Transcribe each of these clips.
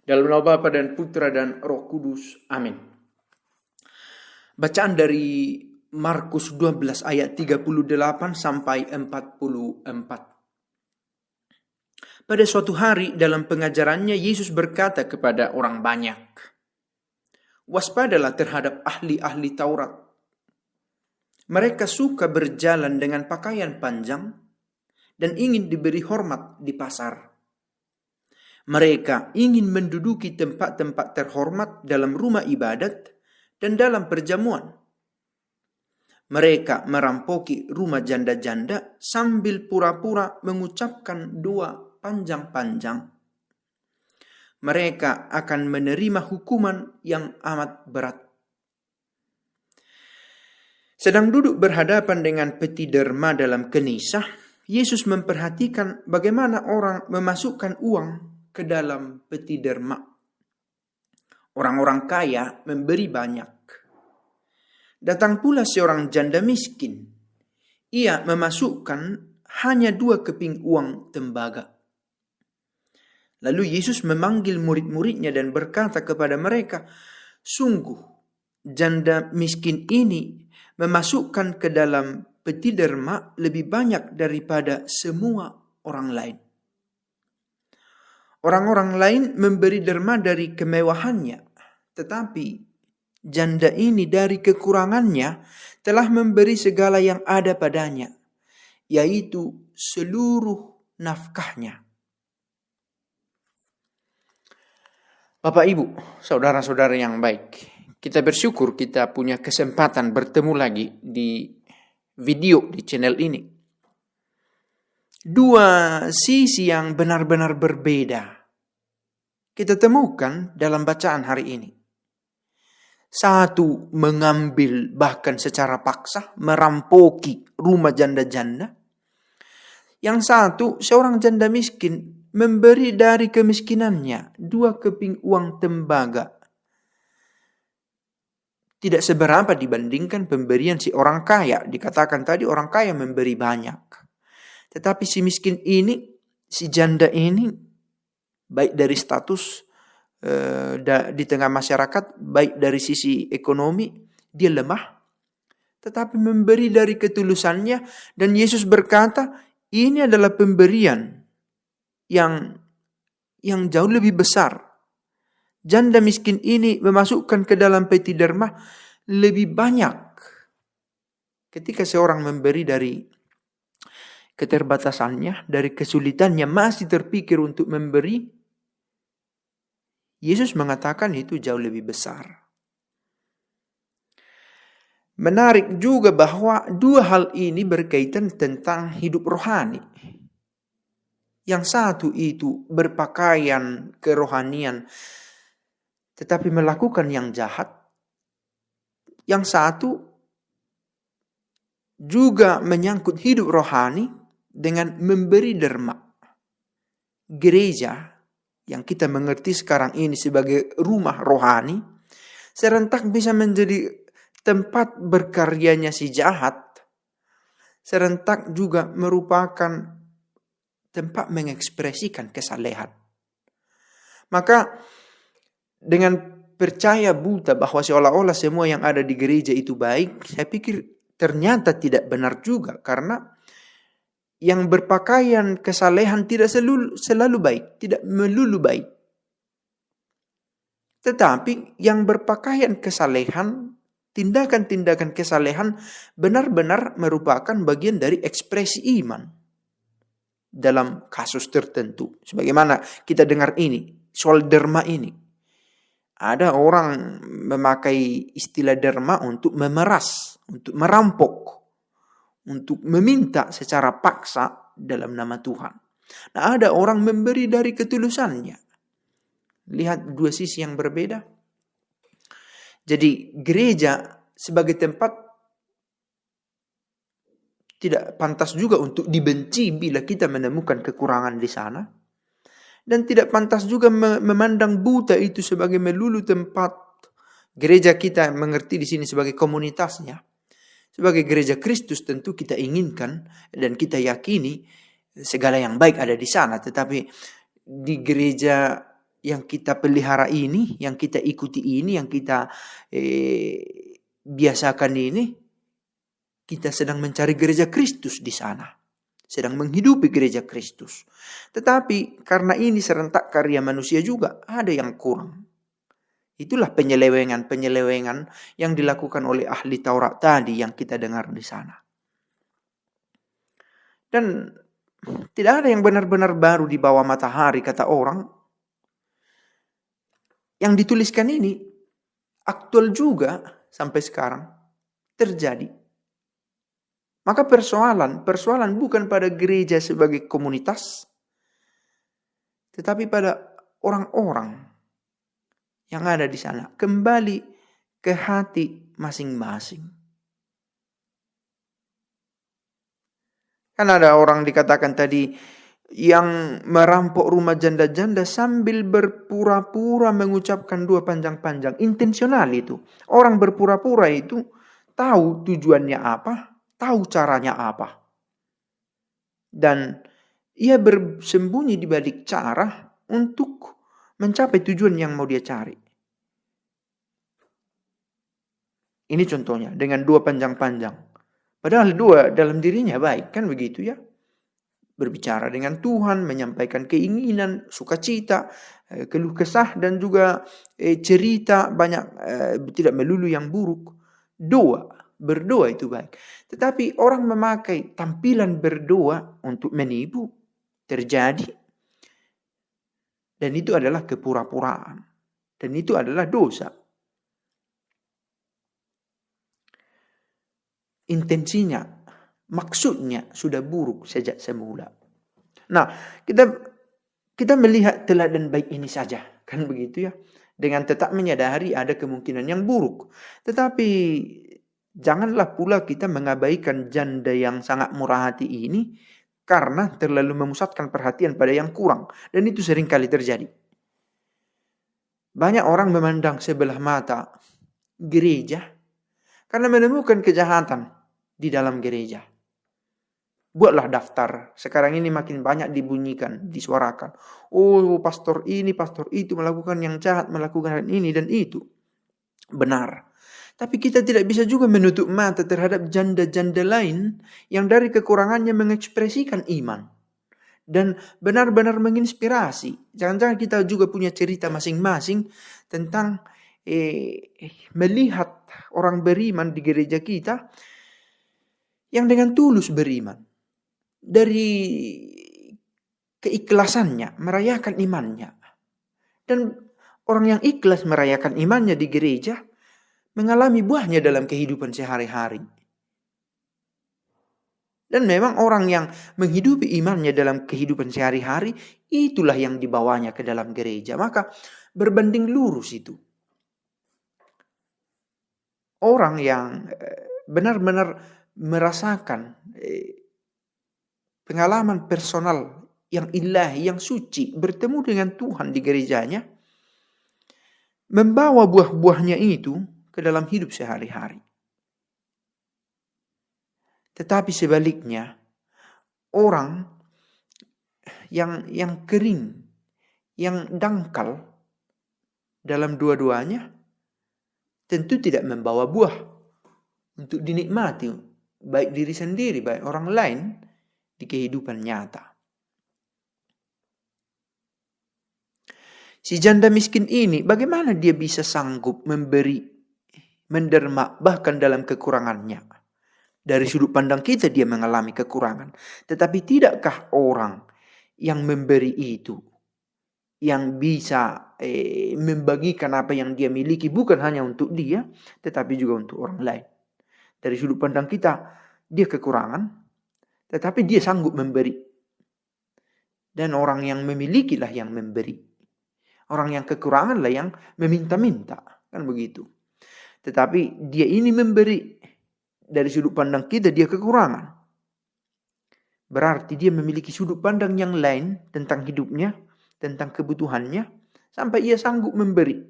Dalam nama Bapa dan Putra dan Roh Kudus. Amin. Bacaan dari Markus 12 ayat 38 sampai 44. Pada suatu hari dalam pengajarannya Yesus berkata kepada orang banyak, "Waspadalah terhadap ahli-ahli Taurat. Mereka suka berjalan dengan pakaian panjang dan ingin diberi hormat di pasar. Mereka ingin menduduki tempat-tempat terhormat dalam rumah ibadat dan dalam perjamuan. Mereka merampoki rumah janda-janda sambil pura-pura mengucapkan doa panjang-panjang. Mereka akan menerima hukuman yang amat berat." Sedang duduk berhadapan dengan peti derma dalam kenisah, Yesus memperhatikan bagaimana orang memasukkan uang ke dalam peti derma. Orang-orang kaya memberi banyak. Datang pula seorang janda miskin. Ia memasukkan hanya 2 keping uang tembaga. Lalu Yesus memanggil murid-muridnya dan berkata kepada mereka, "Sungguh, janda miskin ini memasukkan ke dalam peti derma lebih banyak daripada semua orang lain. Orang-orang lain memberi derma dari kemewahannya, tetapi janda ini dari kekurangannya telah memberi segala yang ada padanya, yaitu seluruh nafkahnya." Bapak, Ibu, saudara-saudara yang baik, kita bersyukur kita punya kesempatan bertemu lagi di video di channel ini. 2 sisi yang benar-benar berbeda kita temukan dalam bacaan hari ini. Satu mengambil bahkan secara paksa, merampoki rumah janda-janda. Yang satu, seorang janda miskin memberi dari kemiskinannya 2 keping uang tembaga. Tidak seberapa dibandingkan pemberian si orang kaya. Dikatakan tadi orang kaya memberi banyak. Tetapi si miskin ini, si janda ini, baik dari status di tengah masyarakat, baik dari sisi ekonomi, dia lemah. Tetapi memberi dari ketulusannya, dan Yesus berkata, ini adalah pemberian yang jauh lebih besar. Janda miskin ini memasukkan ke dalam peti derma lebih banyak. Ketika seorang memberi dari keterbatasannya, dari kesulitannya, masih terpikir untuk memberi, Yesus mengatakan itu jauh lebih besar. Menarik juga bahwa 2 hal ini berkaitan tentang hidup rohani. Yang satu itu berpakaian kerohanian, tetapi melakukan yang jahat. Yang satu juga menyangkut hidup rohani dengan memberi derma. Gereja yang kita mengerti sekarang ini sebagai rumah rohani, serentak bisa menjadi tempat berkaryanya si jahat, serentak juga merupakan tempat mengekspresikan kesalehan. Maka dengan percaya buta bahwa seolah-olah semua yang ada di gereja itu baik, saya pikir ternyata tidak benar juga, karena yang berpakaian kesalehan tidak selalu baik, tidak melulu baik. Tetapi yang berpakaian kesalehan, tindakan-tindakan kesalehan benar-benar merupakan bagian dari ekspresi iman dalam kasus tertentu. Sebagaimana kita dengar ini, soal derma ini. Ada orang memakai istilah derma untuk memeras, untuk merampok, untuk meminta secara paksa dalam nama Tuhan. Nah, ada orang memberi dari ketulusannya. Lihat 2 sisi yang berbeda. Jadi gereja sebagai tempat tidak pantas juga untuk dibenci bila kita menemukan kekurangan di sana. Dan tidak pantas juga memandang buta itu sebagai melulu tempat. Gereja kita mengerti di sini sebagai komunitasnya. Sebagai gereja Kristus tentu kita inginkan dan kita yakini segala yang baik ada di sana. Tetapi di gereja yang kita pelihara ini, yang kita ikuti ini, yang kita biasakan ini, kita sedang mencari gereja Kristus di sana. Sedang menghidupi gereja Kristus. Tetapi karena ini serentak karya manusia juga, ada yang kurang. Itulah penyelewengan yang dilakukan oleh ahli Taurat tadi yang kita dengar di sana. Dan tidak ada yang benar-benar baru di bawah matahari, kata orang. Yang dituliskan ini aktual juga sampai sekarang terjadi. Maka persoalan bukan pada gereja sebagai komunitas, tetapi pada orang-orang yang ada di sana. Kembali ke hati masing-masing. Kan ada orang dikatakan tadi yang merampok rumah janda-janda sambil berpura-pura mengucapkan doa panjang-panjang. Intensional itu. Orang berpura-pura itu tahu tujuannya apa, tahu caranya apa. Dan ia bersembunyi di balik cara untuk mencapai tujuan yang mau dia cari. Ini contohnya dengan doa panjang-panjang. Padahal doa dalam dirinya baik, kan begitu ya. Berbicara dengan Tuhan, menyampaikan keinginan, sukacita, keluh kesah dan juga cerita banyak, tidak melulu yang buruk. Berdoa itu baik. Tetapi orang memakai tampilan berdoa untuk menipu, terjadi. Dan itu adalah kepura-puraan. Dan itu adalah dosa. Intensinya, maksudnya sudah buruk sejak semula. Nah, kita melihat teladan baik ini saja, kan begitu ya. Dengan tetap menyadari ada kemungkinan yang buruk. Tetapi janganlah pula kita mengabaikan janda yang sangat murah hati ini karena terlalu memusatkan perhatian pada yang kurang. Dan itu seringkali terjadi. Banyak orang memandang sebelah mata gereja karena menemukan kejahatan di dalam gereja. Buatlah daftar. Sekarang ini makin banyak dibunyikan, disuarakan. Oh, pastor ini, pastor itu melakukan yang jahat, melakukan ini dan itu. Benar. Tapi kita tidak bisa juga menutup mata terhadap janda-janda lain yang dari kekurangannya mengekspresikan iman. Dan benar-benar menginspirasi. Jangan-jangan kita juga punya cerita masing-masing tentang melihat orang beriman di gereja kita yang dengan tulus beriman. Dari keikhlasannya, merayakan imannya. Dan orang yang ikhlas merayakan imannya di gereja, mengalami buahnya dalam kehidupan sehari-hari. Dan memang orang yang menghidupi imannya dalam kehidupan sehari-hari, itulah yang dibawanya ke dalam gereja. Maka berbanding lurus itu. Orang yang benar-benar merasakan pengalaman personal yang ilahi, yang suci, bertemu dengan Tuhan di gerejanya, membawa buah-buahnya itu ke dalam hidup sehari-hari. Tetapi sebaliknya, orang yang kering, yang dangkal dalam dua-duanya, tentu tidak membawa buah untuk dinikmati, baik diri sendiri, baik orang lain di kehidupan nyata. Si janda miskin ini, bagaimana dia bisa sanggup memberi, menderma, bahkan dalam kekurangannya? Dari sudut pandang kita dia mengalami kekurangan. Tetapi tidakkah orang yang memberi itu, yang bisa membagikan apa yang dia miliki bukan hanya untuk dia, tetapi juga untuk orang lain. Dari sudut pandang kita, dia kekurangan, tetapi dia sanggup memberi. Dan orang yang memiliki lah yang memberi. Orang yang kekurangan lah yang meminta-minta. Kan begitu. Tetapi dia ini memberi. Dari sudut pandang kita dia kekurangan. Berarti dia memiliki sudut pandang yang lain tentang hidupnya, tentang kebutuhannya, sampai ia sanggup memberi.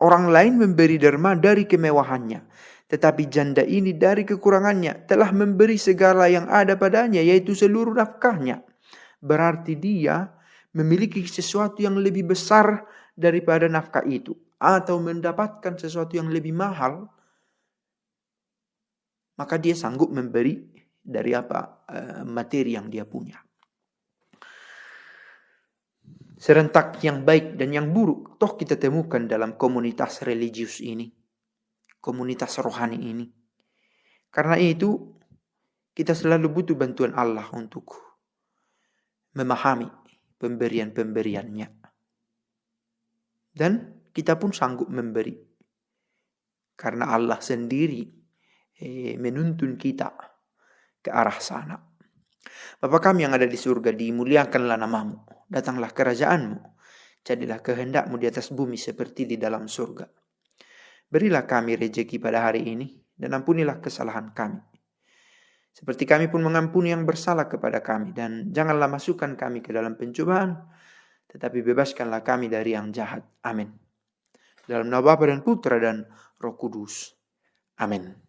Orang lain memberi derma dari kemewahannya, tetapi janda ini dari kekurangannya telah memberi segala yang ada padanya, yaitu seluruh nafkahnya. berarti dia memiliki sesuatu yang lebih besar daripada nafkah itu, atau mendapatkan sesuatu yang lebih mahal, maka dia sanggup memberi dari materi yang dia punya. Serentak yang baik dan yang buruk toh kita temukan dalam komunitas religius ini, komunitas rohani ini. Karena itu kita selalu butuh bantuan Allah untuk memahami pemberian-pemberiannya. Dan kita pun sanggup memberi. Karena Allah sendiri menuntun kita ke arah sana. Bapa kami yang ada di surga, dimuliakanlah namamu. Datanglah kerajaanmu. Jadilah kehendakmu di atas bumi seperti di dalam surga. Berilah kami rejeki pada hari ini, dan ampunilah kesalahan kami. Seperti kami pun mengampuni yang bersalah kepada kami. Dan janganlah masukkan kami ke dalam pencobaan, tetapi bebaskanlah kami dari yang jahat. Amin. Dalam nama Bapa dan Putra dan Roh Kudus. Amin.